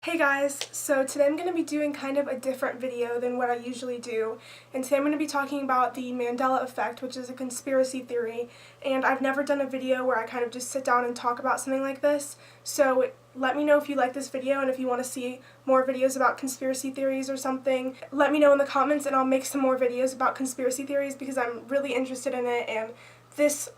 Hey guys, so today I'm going to be doing kind of a different video than what I usually do, and today I'm going to be talking about the Mandela effect, which is a conspiracy theory, and I've never done a video where I kind of just sit down and talk about something like this, so let me know if you like this video and if you want to see more videos about conspiracy theories or something. Let me know in the comments and I'll make some more videos about conspiracy theories because I'm really interested in it, and this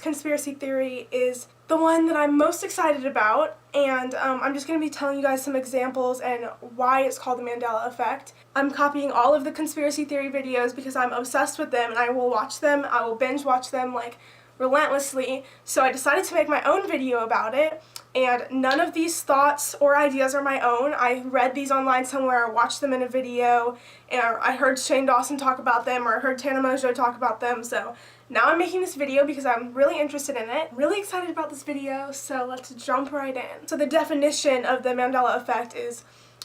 conspiracy theory is the one that I'm most excited about, and I'm just going to be telling you guys some examples and why it's called the Mandela effect. I'm copying all of the conspiracy theory videos because I'm obsessed with them and I will watch them, I will binge watch them like relentlessly, so I decided to make my own video about it, and none of these thoughts or ideas are my own. I read these online somewhere, I watched them in a video, and I heard Shane Dawson talk about them, or I heard Tana Mojo talk about them, so now I'm making this video because I'm really interested in it. I'm really excited about this video, so let's jump right in. So the definition of the Mandela effect is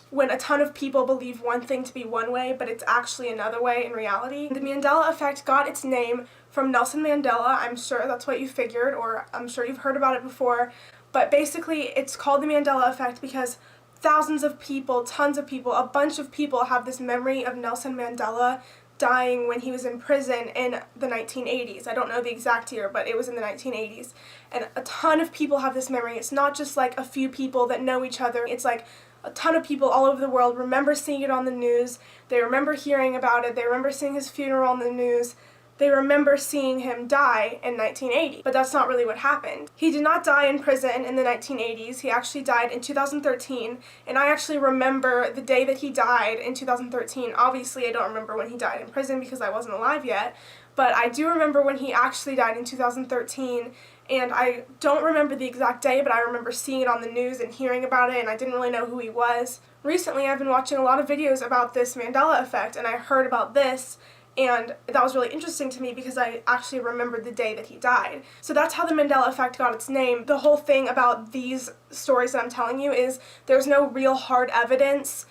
when a ton of people believe one thing to be one way, but it's actually another way in reality. The Mandela effect got its name from Nelson Mandela. I'm sure that's what you figured, or I'm sure you've heard about it before, but basically it's called the Mandela effect because thousands of people, tons of people, a bunch of people have this memory of Nelson Mandela dying when he was in prison in the 1980s. I don't know the exact year, but it was in the 1980s. And a ton of people have this memory. It's not just like a few people that know each other. It's like a ton of people all over the world remember seeing it on the news. They remember hearing about it. They remember seeing his funeral on the news. They remember seeing him die in 1980, but that's not really what happened. He did not die in prison in the 1980s. He actually died in 2013, and I actually remember the day that he died in 2013. Obviously, I don't remember when he died in prison because I wasn't alive yet, but I do remember when he actually died in 2013, and I don't remember the exact day, but I remember seeing it on the news and hearing about it, and I didn't really know who he was. Recently, I've been watching a lot of videos about this Mandela effect, and I heard about this, and that was really interesting to me because I actually remembered the day that he died. So that's how the Mandela effect got its name. The whole thing about these stories that I'm telling you is there's no real hard evidence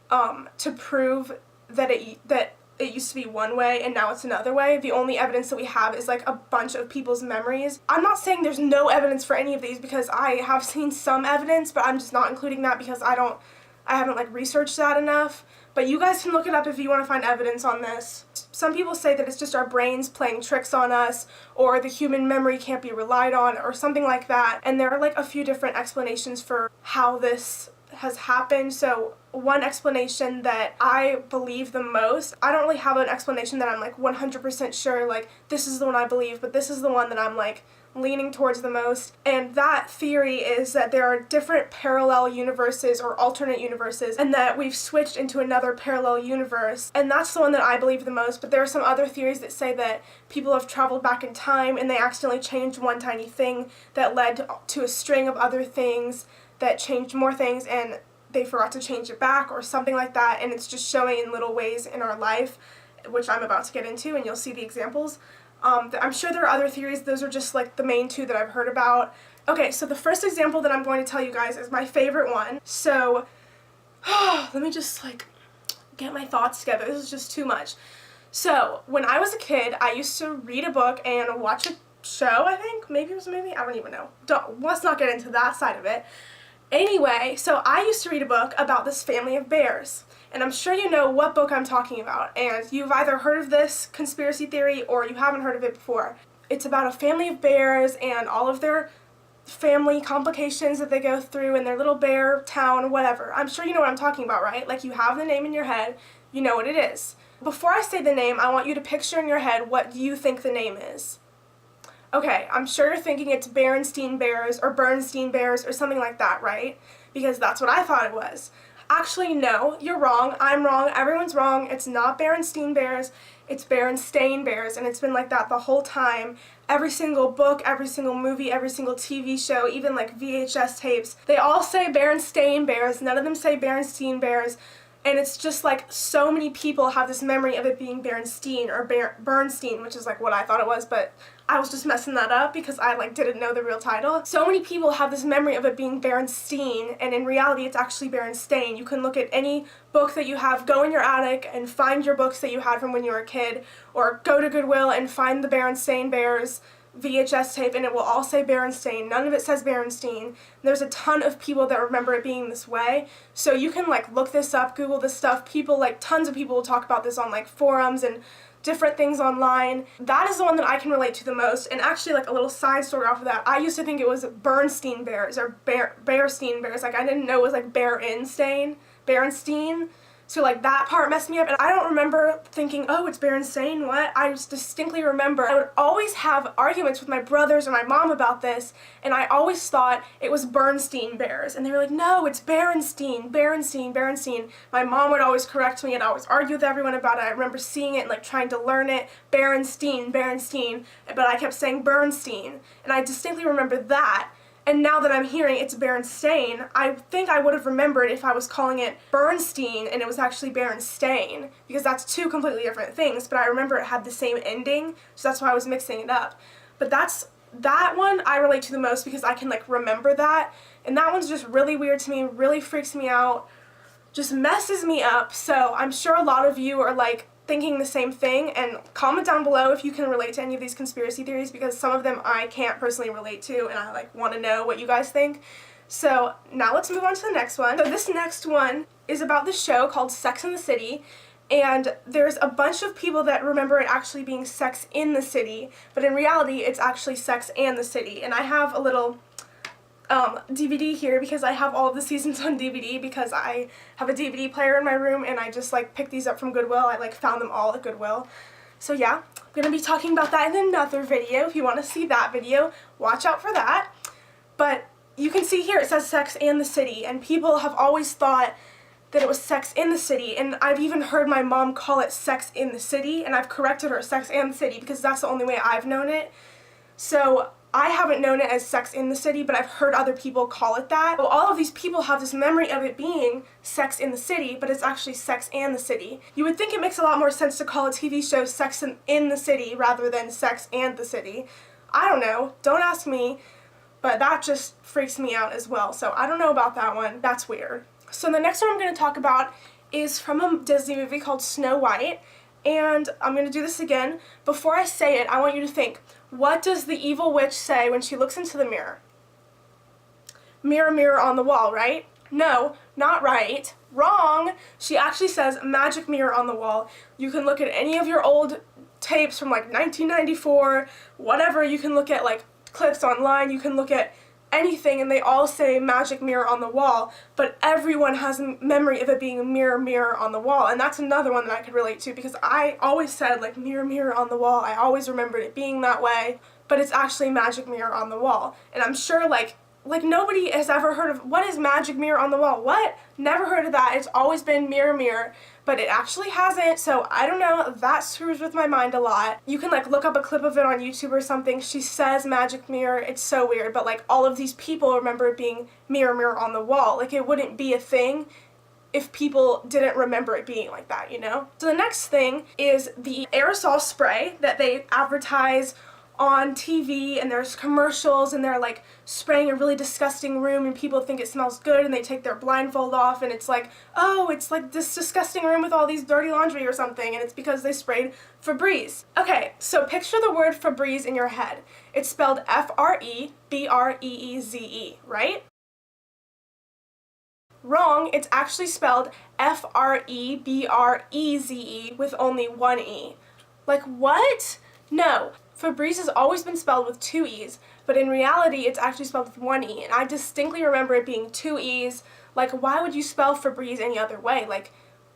to prove that it used to be one way and now it's another way. The only evidence that we have is like a bunch of people's memories. I'm not saying there's no evidence for any of these because I have seen some evidence, but I'm just not including that because I haven't like researched that enough. But you guys can look it up if you want to find evidence on this. Some people say that it's just our brains playing tricks on us, or the human memory can't be relied on, or something like that. And there are like a few different explanations for how this has happened. So one explanation that I believe the most, I don't really have an explanation that I'm like 100% sure, like this is the one I believe, but this is the one that I'm like leaning towards the most, and that theory is that there are different parallel universes or alternate universes, and that we've switched into another parallel universe, and that's the one that I believe the most. But there are some other theories that say that people have traveled back in time and they accidentally changed one tiny thing that led to a string of other things that changed more things, and they forgot to change it back or something like that, and it's just showing in little ways in our life, which I'm about to get into, and you'll see the examples. I'm sure there are other theories. Those are just like the main two that I've heard about. Okay, so the first example that I'm going to tell you guys is my favorite one. So, let me just like get my thoughts together. This is just too much. So, when I was a kid, I used to read a book and watch a show, I think. Maybe it was a movie? I don't even know. Let's not get into that side of it. Anyway, so I used to read a book about this family of bears. And I'm sure you know what book I'm talking about, and you've either heard of this conspiracy theory or you haven't heard of it before. It's about a family of bears and all of their family complications that they go through in their little bear town, whatever. I'm sure you know what I'm talking about, right? Like, you have the name in your head, you know what it is. Before I say the name, I want you to picture in your head what you think the name is. Okay, I'm sure you're thinking it's Berenstein Bears or Bernstein Bears or something like that, right? Because that's what I thought it was. Actually, no, you're wrong, I'm wrong, everyone's wrong. It's not Berenstein Bears, it's Berenstain Bears, and it's been like that the whole time. Every single book, every single movie, every single TV show, even like VHS tapes, they all say Berenstain Bears, none of them say Berenstein Bears, and it's just like so many people have this memory of it being Berenstein or Bernstein, which is like what I thought it was, but I was just messing that up because I like didn't know the real title. So many people have this memory of it being Berenstein, and in reality it's actually Berenstain. You can look at any book that you have, go in your attic and find your books that you had from when you were a kid, or go to Goodwill and find the Berenstain Bears VHS tape and it will all say Berenstain. None of it says Berenstein. There's a ton of people that remember it being this way. So you can like look this up, Google this stuff. People, like tons of people will talk about this on like forums and different things online. That is the one that I can relate to the most. And actually, like a little side story off of that, I used to think it was Bernstein Bears or Bearstein Bears. Like I didn't know it was like Berenstain. So like that part messed me up, and I don't remember thinking, oh, it's Berenstain, what? I just distinctly remember I would always have arguments with my brothers or my mom about this, and I always thought it was Bernstein Bears, and they were like, no, it's Berenstein. My mom would always correct me, and I always argue with everyone about it. I remember seeing it and like trying to learn it, Berenstein, but I kept saying Bernstein, and I distinctly remember that. And now that I'm hearing it's Berenstain, I think I would have remembered if I was calling it Bernstein and it was actually Berenstain, because that's two completely different things, but I remember it had the same ending, so that's why I was mixing it up. But that one I relate to the most because I can like remember that, and that one's just really weird to me, really freaks me out, just messes me up. So I'm sure a lot of you are like thinking the same thing, and comment down below if you can relate to any of these conspiracy theories, because some of them I can't personally relate to and I like want to know what you guys think. So now let's move on to the next one. So this next one is about the show called Sex and the City, and there's a bunch of people that remember it actually being Sex in the City, but in reality it's actually Sex and the City. And I have a little DVD here because I have all of the seasons on DVD because I have a DVD player in my room and I just like picked these up from Goodwill. I like found them all at Goodwill. So yeah, I'm gonna be talking about that in another video. If you want to see that video, watch out for that. But you can see here it says Sex and the City, and people have always thought that it was Sex in the City, and I've even heard my mom call it Sex in the City, and I've corrected her, Sex and the City, because that's the only way I've known it. So I haven't known it as Sex in the City, but I've heard other people call it that. Well, all of these people have this memory of it being Sex in the City, but it's actually Sex and the City. You would think it makes a lot more sense to call a TV show Sex in the City rather than Sex and the City. I don't know. Don't ask me, but that just freaks me out as well. So I don't know about that one. That's weird. So the next one I'm going to talk about is from a Disney movie called Snow White. And I'm going to do this again. Before I say it, I want you to think, what does the evil witch say when she looks into the mirror? Mirror, mirror on the wall, right? No, not right. Wrong. She actually says magic mirror on the wall. You can look at any of your old tapes from like 1994, whatever. You can look at like clips online. You can look at anything, and they all say magic mirror on the wall, but everyone has a memory of it being mirror, mirror on the wall. And that's another one that I could relate to, because I always said like mirror, mirror on the wall. I always remembered it being that way, but it's actually magic mirror on the wall. And I'm sure like nobody has ever heard of, what is magic mirror on the wall? What? Never heard of that. It's always been mirror, mirror, but it actually hasn't. So I don't know, that screws with my mind a lot. You can like look up a clip of it on YouTube or something. She says magic mirror. It's so weird, but like all of these people remember it being mirror, mirror on the wall. Like it wouldn't be a thing if people didn't remember it being like that, you know? So the next thing is the aerosol spray that they advertise on TV, and there's commercials, and they're like spraying a really disgusting room, and people think it smells good, and they take their blindfold off, and it's like, oh, it's like this disgusting room with all these dirty laundry or something, and it's because they sprayed Febreze. Okay, so picture the word Febreze in your head. It's spelled F-R-E-B-R-E-E-Z-E, right? Wrong, it's actually spelled F-R-E-B-R-E-Z-E with only one E. Like, what? No. Febreze has always been spelled with two E's, but in reality it's actually spelled with one E, and I distinctly remember it being two E's. Like, why would you spell Febreze any other way? Like,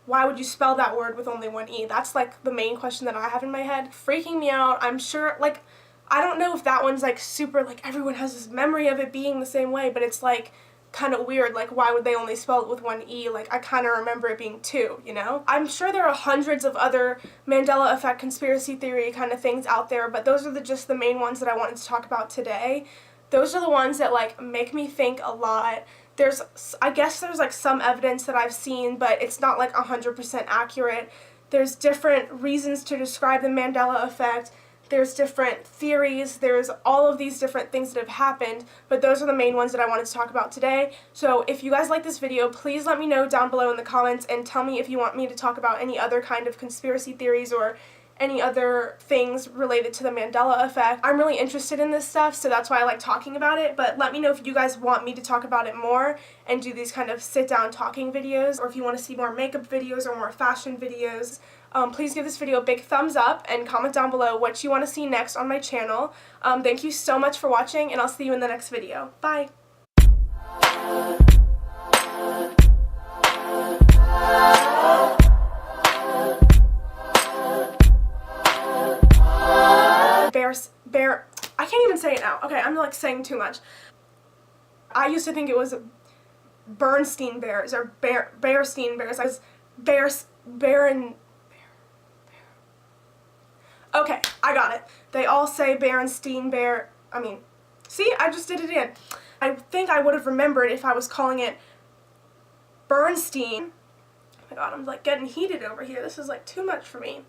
why would you spell that word with only one E? That's like the main question that I have in my head. Freaking me out. I'm sure, like, I don't know if that one's like super, like everyone has this memory of it being the same way, but it's like kind of weird. Like, why would they only spell it with one E? Like, I kind of remember it being two, you know? I'm sure there are hundreds of other Mandela effect conspiracy theory kind of things out there, but those are just the main ones that I wanted to talk about today. Those are the ones that like make me think a lot. I guess there's like some evidence that I've seen, but it's not like 100% accurate. There's different reasons to describe the Mandela effect. There's different theories, there's all of these different things that have happened, but those are the main ones that I wanted to talk about today. So if you guys like this video, please let me know down below in the comments and tell me if you want me to talk about any other kind of conspiracy theories or any other things related to the Mandela effect. I'm really interested in this stuff, so that's why I like talking about it, but let me know if you guys want me to talk about it more and do these kind of sit-down talking videos, or if you want to see more makeup videos or more fashion videos. Please give this video a big thumbs up and comment down below what you want to see next on my channel. Thank you so much for watching, and I'll see you in the next video. Bye! I can't even say it now. Okay, I'm like saying too much. I used to think it was Bernstein Bears or Bearstein Bears. I was Okay, I got it. They all say Berenstein Bear. See, I just did it again. I think I would have remembered if I was calling it Bernstein. Oh my god, I'm like getting heated over here. This is like too much for me.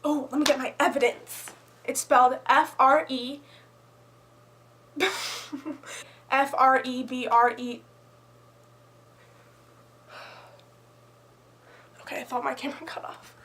Oh, let me get my evidence. It's spelled F-R-E F-R-E-B-R-E. Okay, I thought my camera cut off.